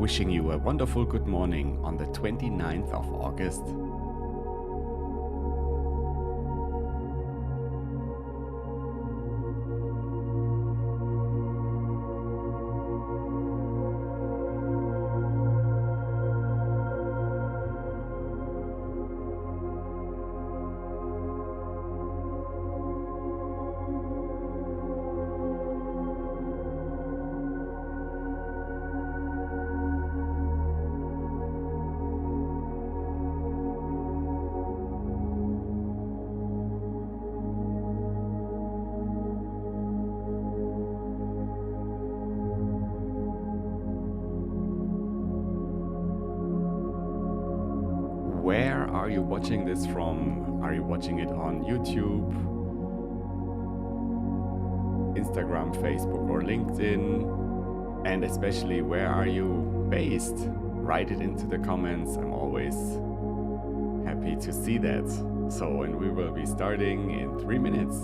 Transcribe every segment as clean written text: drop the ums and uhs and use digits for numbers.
Wishing you a wonderful good morning on the 29th of August. Where are you watching this from? Are you watching it on YouTube, Instagram, Facebook, or LinkedIn? And especially, where are you based? Write it into the comments. I'm always happy to see that. So, and we will be starting in 3 minutes.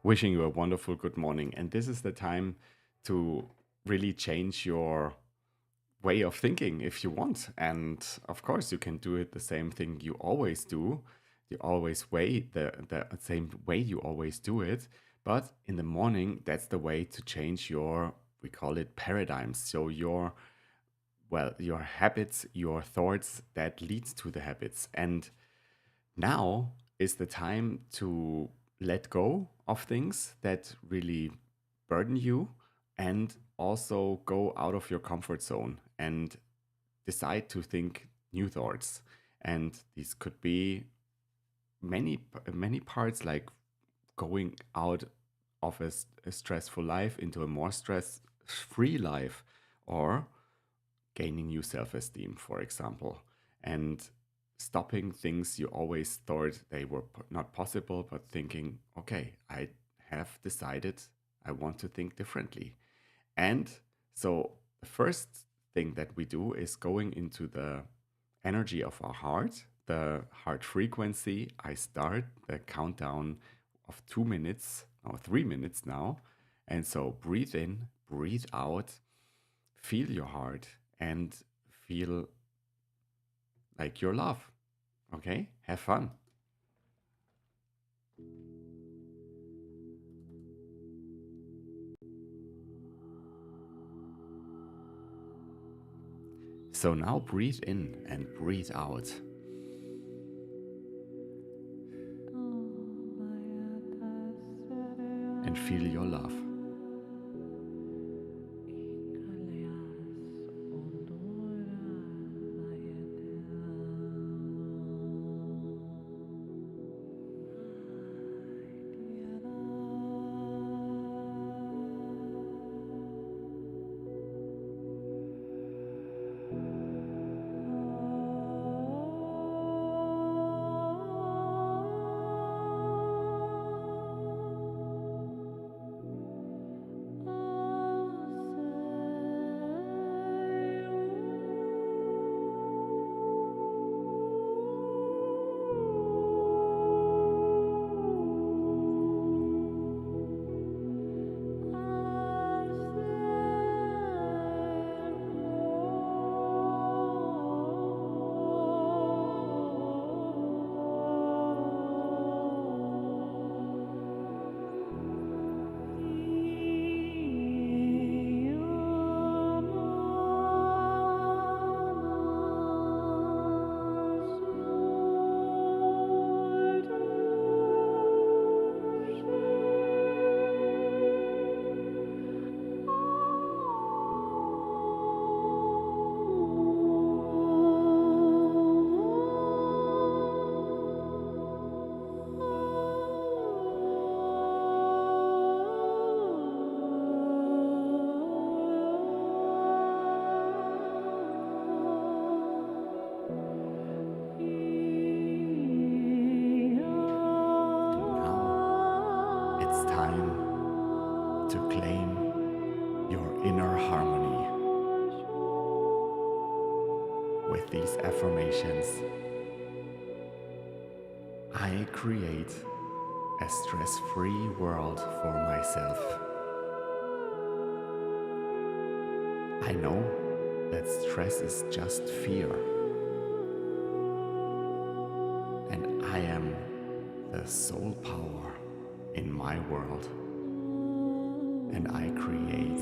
Wishing you a wonderful good morning. And this is the time to really change your way of thinking if you want. And of course, you can do it the same thing you always do. you always the same way you always do it, but in the morning, that's the way to change your, we call it paradigms. So your habits, your thoughts that leads to the habits. And now is the time to let go of things that really burden you, and also go out of your comfort zone and decide to think new thoughts. And these could be many parts, like going out of a stressful life into a more stress free life, or gaining new self esteem, for example, and stopping things you always thought they were not possible, but thinking, okay, I have decided I want to think differently. And so the first thing that we do is going into the energy of our heart, the heart frequency. I start the countdown of 2 minutes or 3 minutes now. And so breathe in, breathe out, feel your heart, and feel like your love. Okay? Have fun. So now breathe in and breathe out. And feel your love. It's time to claim your inner harmony with these affirmations. I create a stress-free world for myself. I know that stress is just fear, and I am the sole power in my world, and I create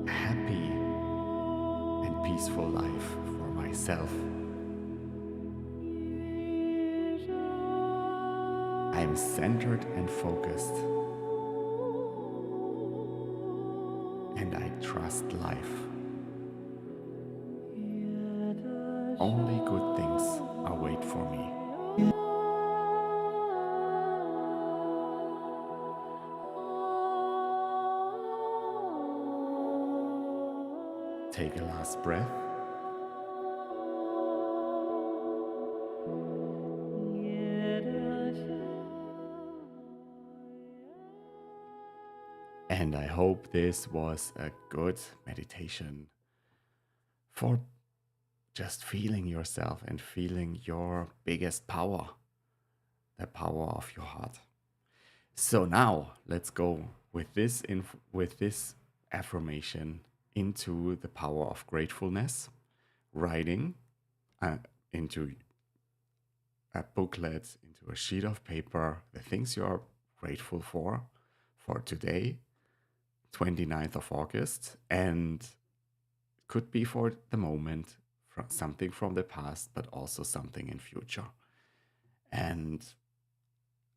a happy and peaceful life for myself. I am centered and focused, and I trust life. Only good things await for me. Take a last breath. And I hope this was a good meditation for just feeling yourself and feeling your biggest power, the power of your heart. So now let's go with this affirmation into the power of gratefulness, writing into a booklet, into a sheet of paper, the things you're grateful for today, 29th of August, and it could be for the moment, something from the past, but also something in future. And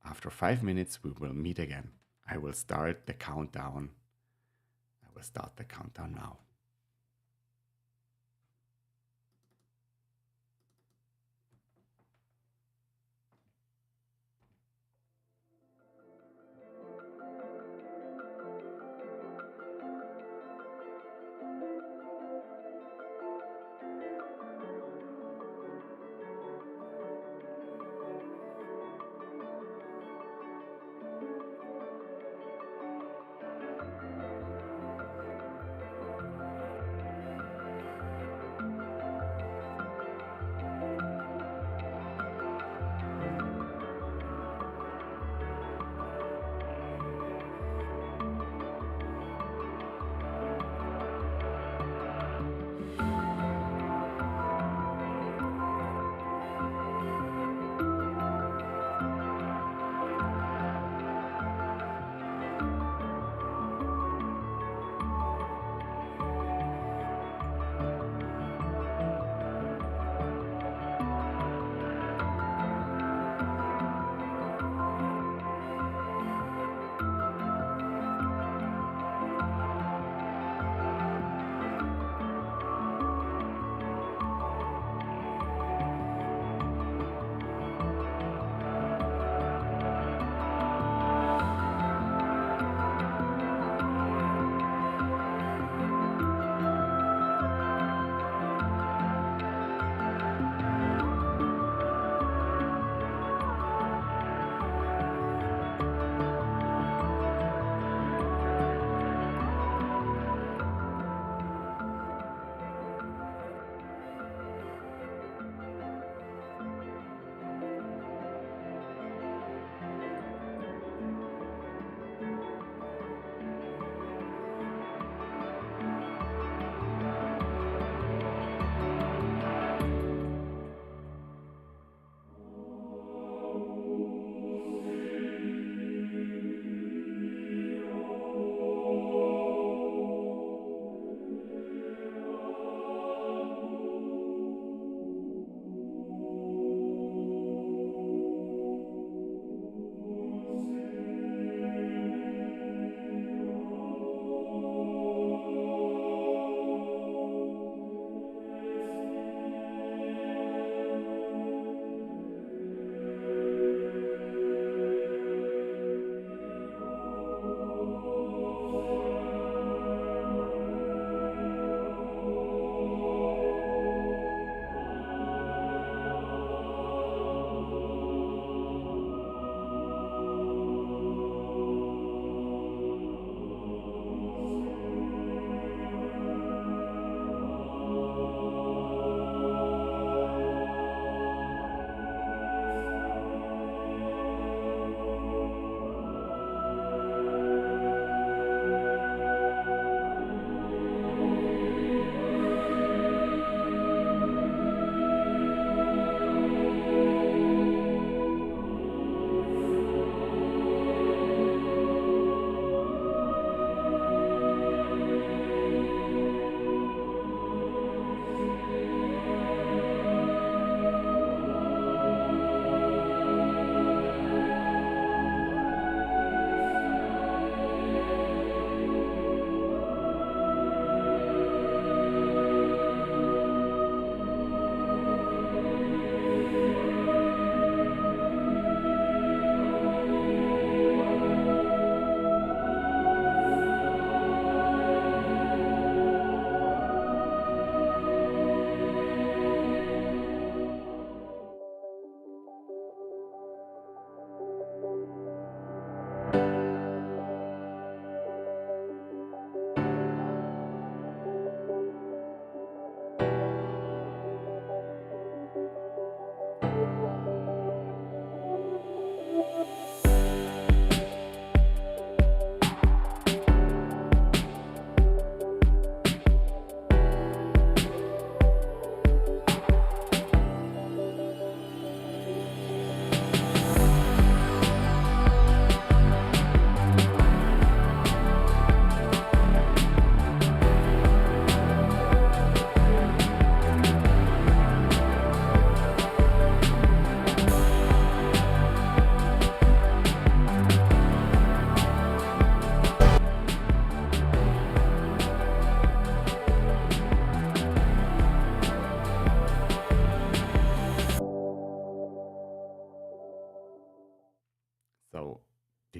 after 5 minutes, we will meet again. I will start the countdown. I will start the countdown now.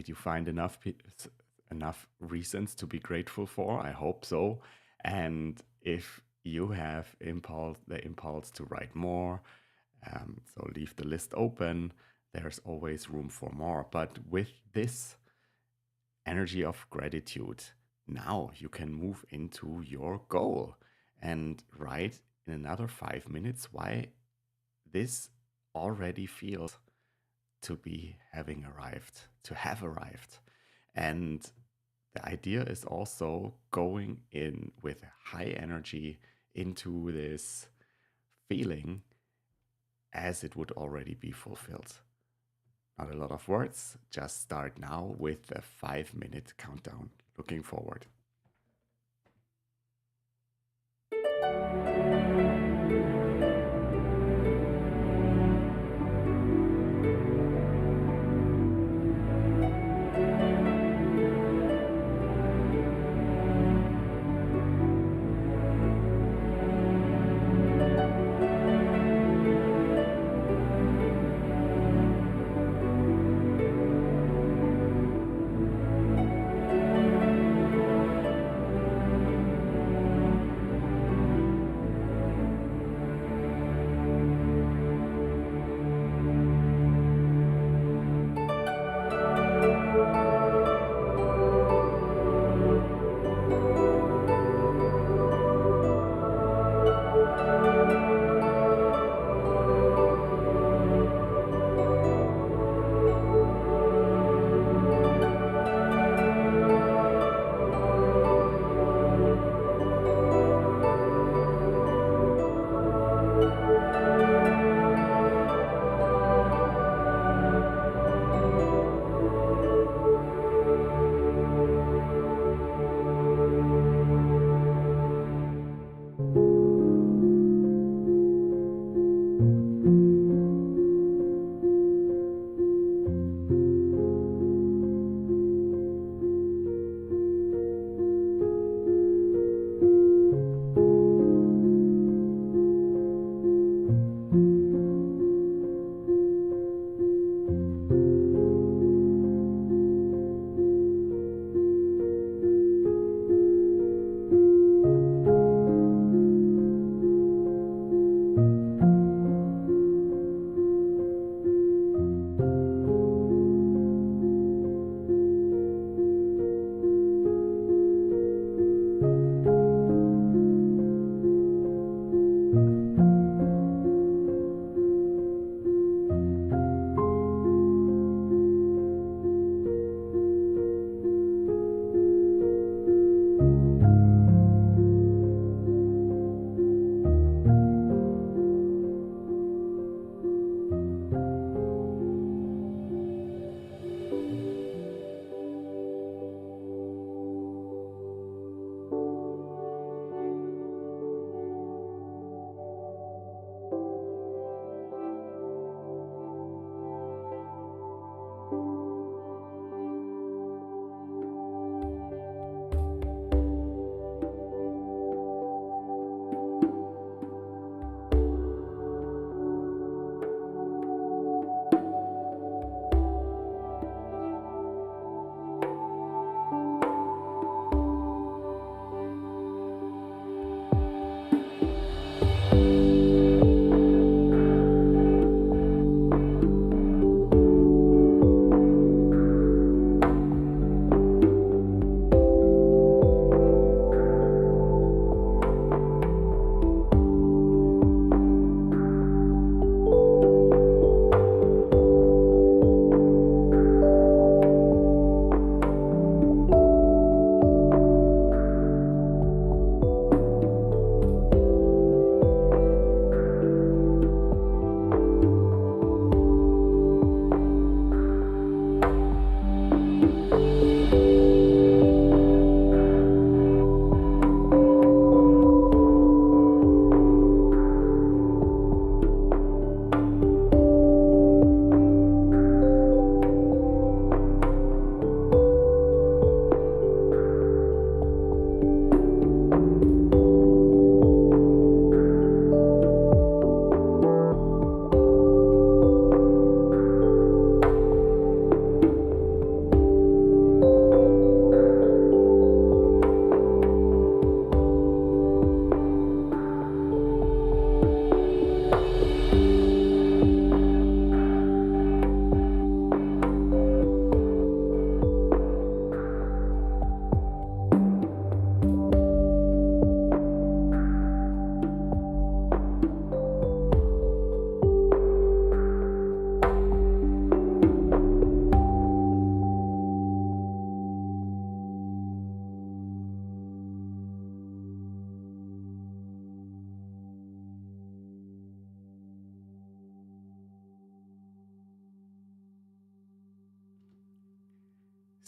Did you find enough reasons to be grateful for? I hope so. And if you have the impulse to write more, so leave the list open. There's always room for more. But with this energy of gratitude, now you can move into your goal and write in another 5 minutes why this already feels to be having arrived, to have arrived. And the idea is also going in with high energy into this feeling as it would already be fulfilled. Not a lot of words, just start now with a 5 minute countdown. Looking forward.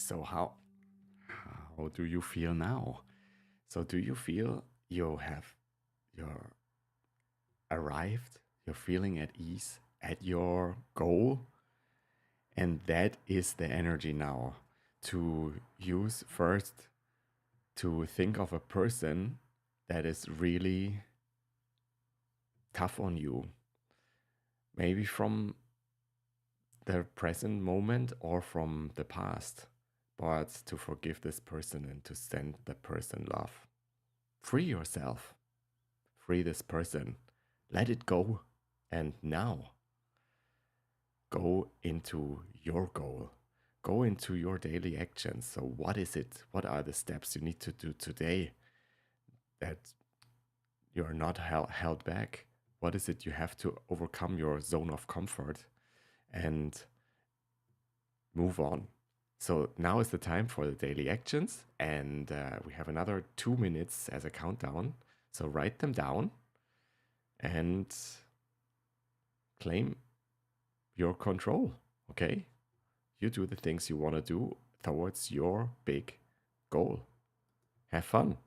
So how do you feel now? So do you feel you're arrived, you're feeling at ease at your goal? And that is the energy now to use first to think of a person that is really tough on you, maybe from the present moment or from the past, but to forgive this person and to send the person love. Free yourself, free this person, let it go, and now go into your goal. Go into your daily actions. So, what is it? What are the steps you need to do today that you're not held back? What is it you have to overcome your zone of comfort and move on? So, now is the time for the daily actions, and we have another 2 minutes as a countdown. So, write them down and claim your control, okay? You do the things you want to do towards your big goal. Have fun.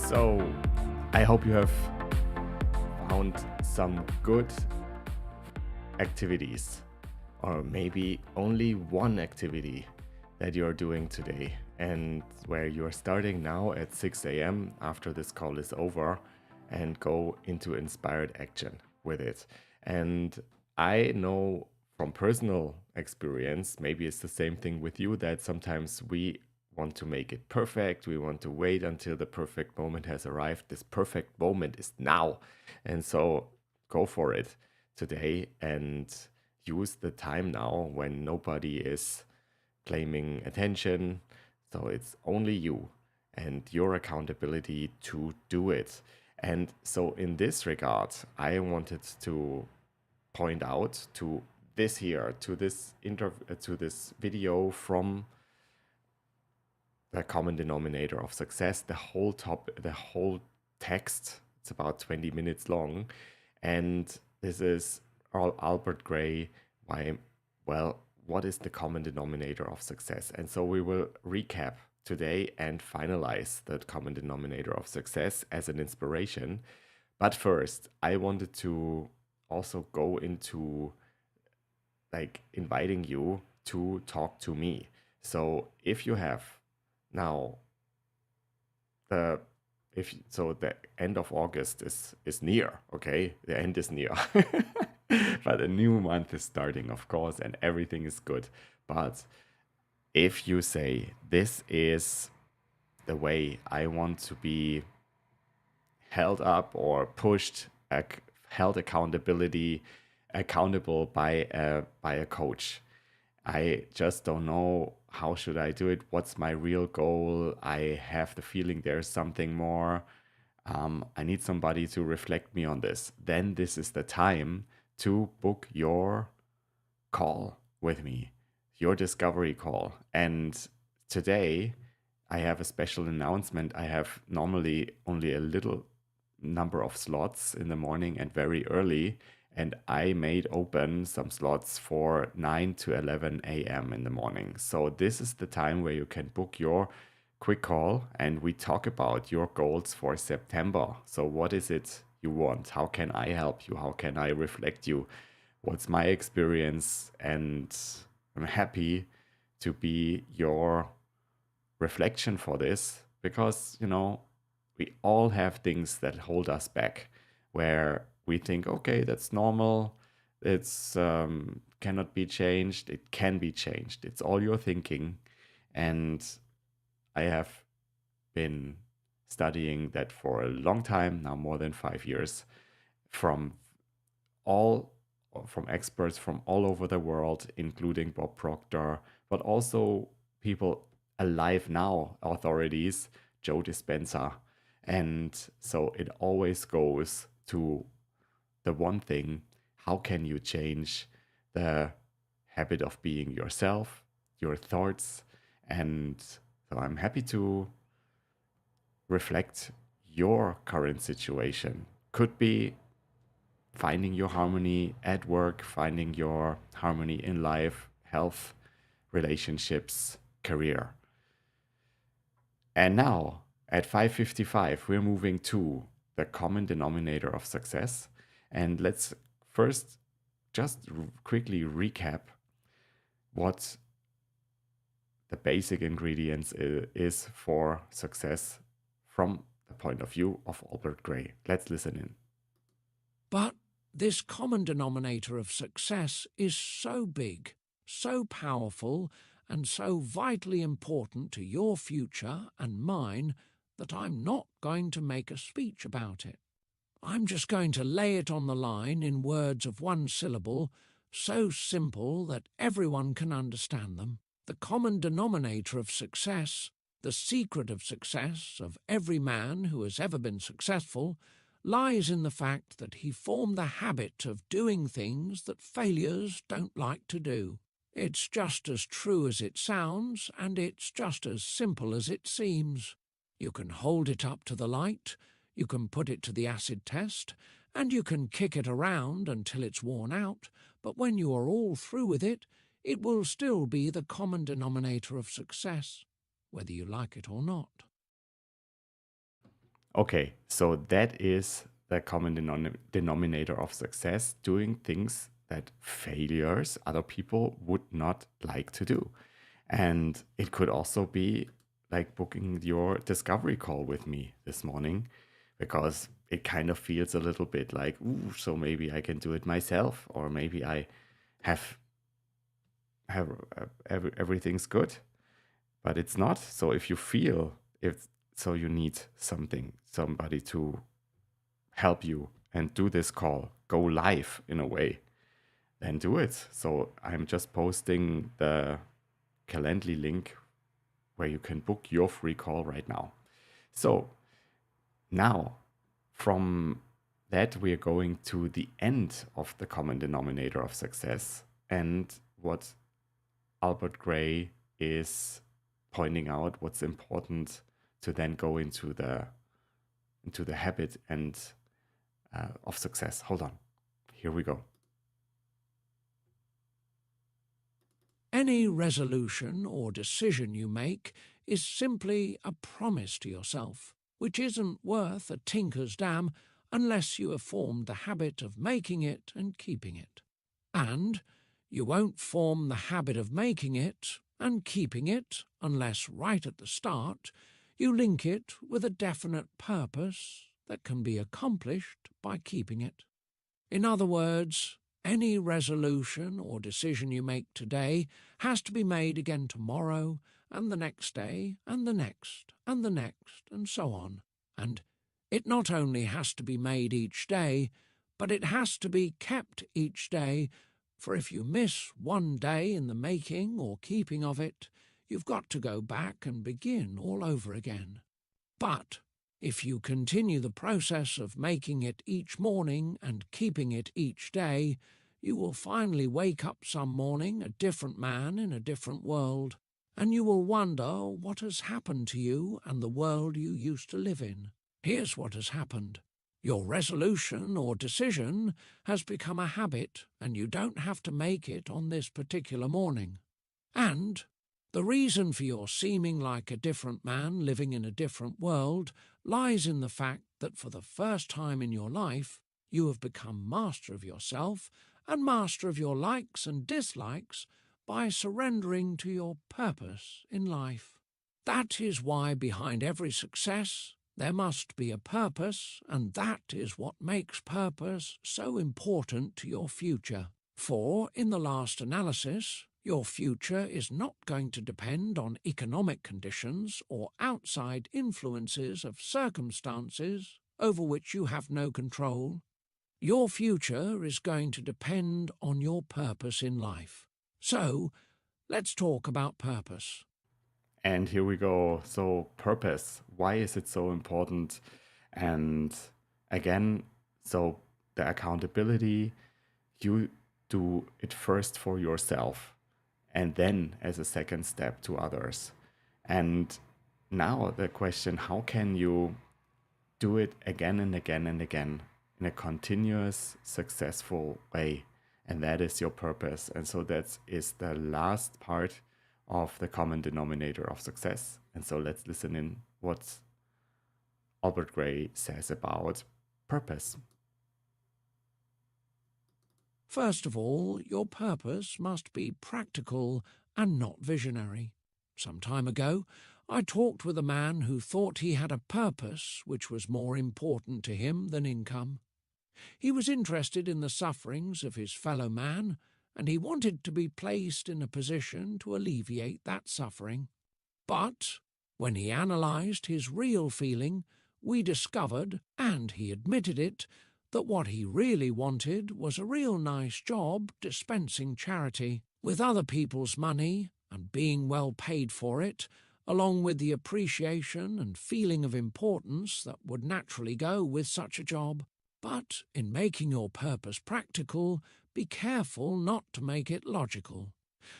So, I hope you have found some good activities, or maybe only one activity that you're doing today, and where you're starting now at 6 a.m. after this call is over and go into inspired action with it. And I know from personal experience, maybe it's the same thing with you, that sometimes we want to make it perfect. We want to wait until the perfect moment has arrived. This perfect moment is now. And so go for it today and use the time now when nobody is claiming attention. So it's only you and your accountability to do it. And so in this regard, I wanted to point out to this here, to this video from the common denominator of success, the whole text. It's about 20 minutes long, and this is Albert Gray. What is the common denominator of success? And so we will recap today and finalize the common denominator of success as an inspiration. But first, I wanted to also go into like inviting you to talk to me. So if you have now so the end of August is near, okay? The end is near. But a new month is starting, of course, and everything is good. But if you say, this is the way I want to be held up or pushed, held accountable by a coach. I just don't know how should I do it. What's my real goal? I have the feeling there's something more. I need somebody to reflect me on this. Then this is the time to book your call with me, your discovery call. And today I have a special announcement. I have normally only a little number of slots in the morning and very early. And I made open some slots for 9 to 11 a.m. in the morning. So this is the time where you can book your quick call and we talk about your goals for September. So what is it you want? How can I help you? How can I reflect you? What's my experience? And I'm happy to be your reflection for this because, we all have things that hold us back where we think, okay, that's normal. It's cannot be changed. It can be changed. It's all your thinking. And I have been studying that for a long time, now more than 5 years, from all from experts from all over the world, including Bob Proctor, but also people alive now, authorities, Joe Dispenza. And so it always goes to the one thing: how can you change the habit of being yourself, your thoughts? And so I'm happy to reflect your current situation. Could be finding your harmony at work, finding your harmony in life, health, relationships, career. And now at 5:55, we're moving to the common denominator of success. And let's first just quickly recap what the basic ingredients is for success from the point of view of Albert Gray. Let's listen in. But this common denominator of success is so big, so powerful, and so vitally important to your future and mine that I'm not going to make a speech about it. I'm just going to lay it on the line in words of one syllable, so simple that everyone can understand them. The common denominator of success, the secret of success of every man who has ever been successful, lies in the fact that he formed the habit of doing things that failures don't like to do. It's just as true as it sounds, and it's just as simple as it seems. You can hold it up to the light, you can put it to the acid test, and you can kick it around until it's worn out, but when you are all through with it, it will still be the common denominator of success, whether you like it or not. Okay, so that is the common denominator of success, doing things that failures, other people would not like to do. And it could also be like booking your discovery call with me this morning, because it kind of feels a little bit like, ooh, so maybe I can do it myself, or maybe I have everything's good, but it's not. So if you feel if so, you need somebody to help you and do this call, go live in a way, then do it. So I'm just posting the Calendly link where you can book your free call right now. So now from that, we're going to the end of the common denominator of success and what Albert Gray is pointing out, what's important to then go into the habit and of success. Hold on. Here we go. Any resolution or decision you make is simply a promise to yourself, which isn't worth a tinker's dam unless you have formed the habit of making it and keeping it. And you won't form the habit of making it and keeping it unless right at the start You link it with a definite purpose that can be accomplished by keeping it. In other words, any resolution or decision you make today has to be made again tomorrow, and the next day, and the next, and the next, and so on. And it not only has to be made each day, but it has to be kept each day, for if you miss one day in the making or keeping of it, you've got to go back and begin all over again. But if you continue the process of making it each morning and keeping it each day, you will finally wake up some morning a different man in a different world, and you will wonder what has happened to you and the world you used to live in. Here's what has happened. Your resolution or decision has become a habit, and you don't have to make it on this particular morning. And the reason for your seeming like a different man living in a different world lies in the fact that for the first time in your life, you have become master of yourself and master of your likes and dislikes by surrendering to your purpose in life. That is why behind every success there must be a purpose, and that is what makes purpose so important to your future. For, in the last analysis, your future is not going to depend on economic conditions or outside influences of circumstances over which you have no control. Your future is going to depend on your purpose in life. So, let's talk about purpose. And here we go. So, purpose. Why is it so important? And again, so the accountability, you do it first for yourself and then as a second step to others. And now the question, how can you do it again and again and again in a continuous, successful way? And that is your purpose. And so that is the last part of the common denominator of success. And so let's listen in what Albert Gray says about purpose. First of all, your purpose must be practical and not visionary. Some time ago, I talked with a man who thought he had a purpose which was more important to him than income. He was interested in the sufferings of his fellow man, and he wanted to be placed in a position to alleviate that suffering. But when he analysed his real feeling, we discovered, and he admitted it, that what he really wanted was a real nice job dispensing charity with other people's money and being well paid for it, along with the appreciation and feeling of importance that would naturally go with such a job. But in making your purpose practical, be careful not to make it logical.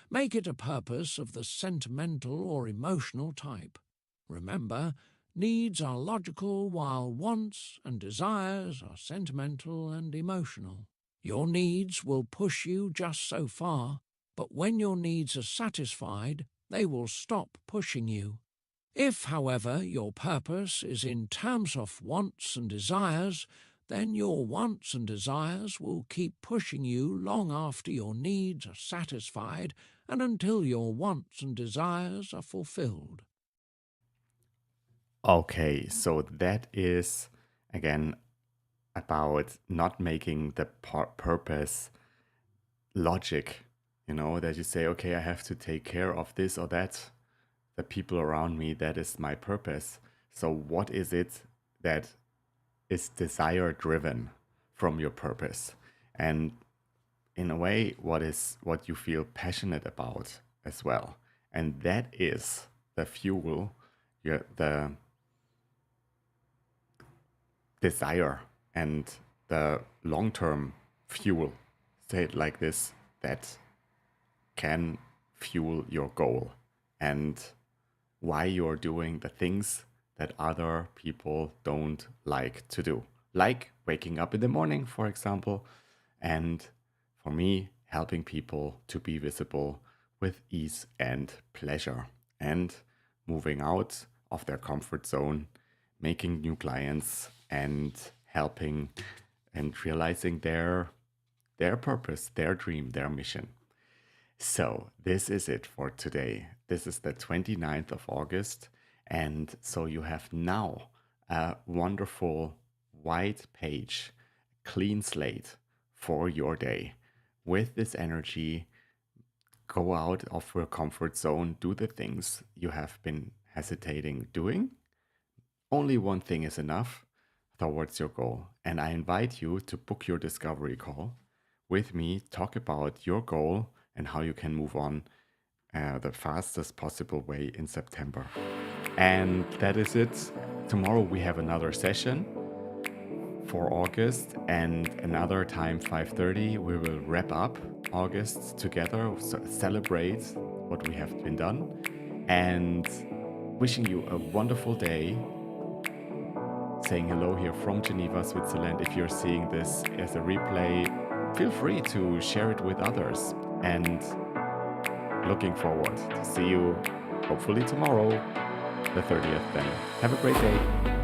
Make it a purpose of the sentimental or emotional type. Remember, needs are logical while wants and desires are sentimental and emotional. Your needs will push you just so far, but when your needs are satisfied, they will stop pushing you. If, however, your purpose is in terms of wants and desires, then your wants and desires will keep pushing you long after your needs are satisfied and until your wants and desires are fulfilled. Okay, so that is again about not making the purpose logic, that you say, okay, I have to take care of this or that, the people around me, that is my purpose. So what is it that is desire driven from your purpose? And in a way, what you feel passionate about as well. And that is the fuel, the desire and the long-term fuel, say it like this, that can fuel your goal and why you're doing the things that other people don't like to do. Like waking up in the morning, for example, and for me, helping people to be visible with ease and pleasure and moving out of their comfort zone, making new clients and helping and realizing their purpose, their dream, their mission. So this is it for today. This is the 29th of August. And so you have now a wonderful white page, clean slate for your day. With this energy, go out of your comfort zone, do the things you have been hesitating doing. Only one thing is enough towards your goal. And I invite you to book your discovery call with me, talk about your goal and how you can move on the fastest possible way in September. And that is it. Tomorrow we have another session for August, and another time 5:30 we will wrap up August together, so celebrate what we have been done, and wishing you a wonderful day. Saying hello here from Geneva, Switzerland. If you're seeing this as a replay, feel free to share it with others, and looking forward to see you hopefully tomorrow, the 30th then. Have a great day.